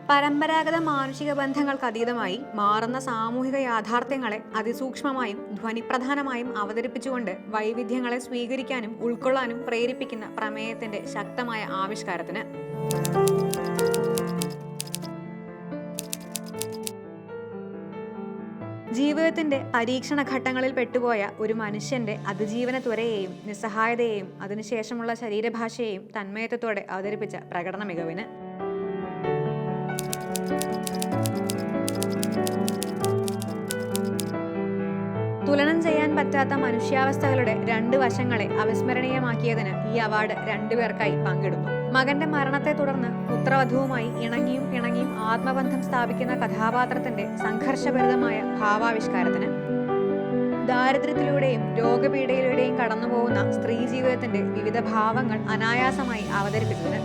പരമ്പരാഗത മാനുഷിക ബന്ധങ്ങൾക്ക് അതീതമായി മാറുന്ന സാമൂഹിക യാഥാർത്ഥ്യങ്ങളെ അതിസൂക്ഷ്മമായും ധ്വനിപ്രധാനമായും അവതരിപ്പിച്ചുകൊണ്ട് വൈവിധ്യങ്ങളെ സ്വീകരിക്കാനും ഉൾക്കൊള്ളാനും പ്രേരിപ്പിക്കുന്ന പ്രമേയത്തിന്റെ ശക്തമായ ആവിഷ്കാരത്തിന് ജീവിതത്തിന്റെ പരീക്ഷണ ഘട്ടങ്ങളിൽ പെട്ടുപോയ ഒരു മനുഷ്യന്റെ അതിജീവന ത്വരയെയും നിസ്സഹായതയെയും അതിനുശേഷമുള്ള ശരീരഭാഷയെയും തന്മയത്വത്തോടെ അവതരിപ്പിച്ച പ്രകടന മികവിന് തുലനം ചെയ്യാൻ പറ്റാത്ത മനുഷ്യാവസ്ഥകളുടെ രണ്ട് വശങ്ങളെ അവിസ്മരണീയമാക്കിയതിന് ഈ അവാർഡ് രണ്ടുപേർക്കായി പങ്കിടുന്നു. മകന്റെ മരണത്തെ തുടർന്ന് പുത്രവധുവുമായി ഇണങ്ങിയും പിണങ്ങിയും ആത്മബന്ധം സ്ഥാപിക്കുന്ന കഥാപാത്രത്തിന്റെ സംഘർഷഭരിതമായ ഭാവാവിഷ്കാരത്തിന്, ദാരിദ്ര്യത്തിലൂടെയും രോഗപീഠയിലൂടെയും കടന്നുപോകുന്ന സ്ത്രീ ജീവിതത്തിന്റെ വിവിധ ഭാവങ്ങൾ അനായാസമായി അവതരിപ്പിച്ചതിന്,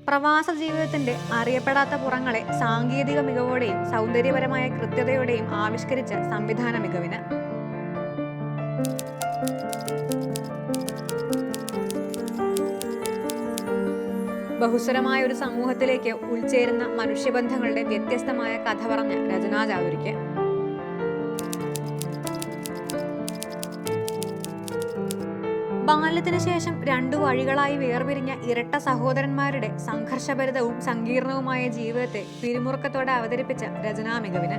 പ്രവാസ ജീവിതത്തിന്റെ അറിയപ്പെടാത്ത പുറങ്ങളെ സാങ്കേതിക മികവോടെയും സൗന്ദര്യപരമായ കൃത്യതയോടെയും ആവിഷ്കരിച്ച സംവിധാന മികവിന്, ബഹുസ്വരമായ ഒരു സമൂഹത്തിലേക്ക് ഉൾച്ചേരുന്ന മനുഷ്യബന്ധങ്ങളുടെ വ്യത്യസ്തമായ കഥ പറഞ്ഞ രചനാചാതുരിക്ക്, ബാല്യത്തിന് ശേഷം രണ്ടു വഴികളായി വേർപിരിഞ്ഞ ഇരട്ട സഹോദരന്മാരുടെ സംഘർഷഭരിതവും സങ്കീർണവുമായ ജീവിതത്തെ പിരിമുറുക്കത്തോടെ അവതരിപ്പിച്ച രചനാ മികവിന്,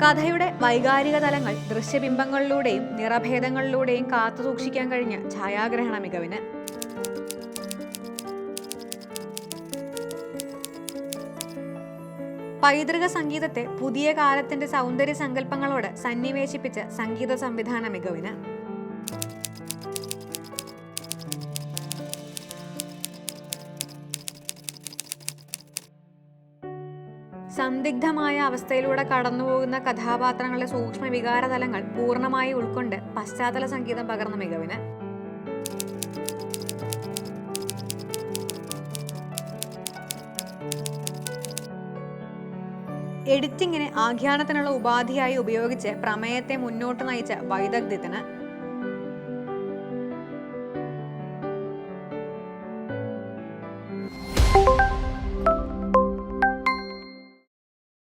കഥയുടെ വൈകാരിക തലങ്ങൾ ദൃശ്യബിംബങ്ങളിലൂടെയും നിറഭേദങ്ങളിലൂടെയും കാത്തുസൂക്ഷിക്കാൻ കഴിഞ്ഞ ഛായാഗ്രഹണ മികവിന്, പൈതൃക സംഗീതത്തെ പുതിയ കാലത്തിന്റെ സൗന്ദര്യ സങ്കല്പങ്ങളോട് സന്നിവേശിപ്പിച്ച സംഗീത സംവിധാന മികവിന്, സന്ദിഗ്ധമായ അവസ്ഥയിലൂടെ കടന്നുപോകുന്ന കഥാപാത്രങ്ങളുടെ സൂക്ഷ്മ വികാരതലങ്ങൾ പൂർണ്ണമായി ഉൾക്കൊണ്ട് പശ്ചാത്തല സംഗീതം പകർന്ന മികവിന്, എഡിറ്റിംഗിനെ ആഖ്യാനത്തിനുള്ള ഉപാധിയായി ഉപയോഗിച്ച് പ്രമേയത്തെ മുന്നോട്ട് നയിച്ച വൈദഗ്ധ്യത്തിന്,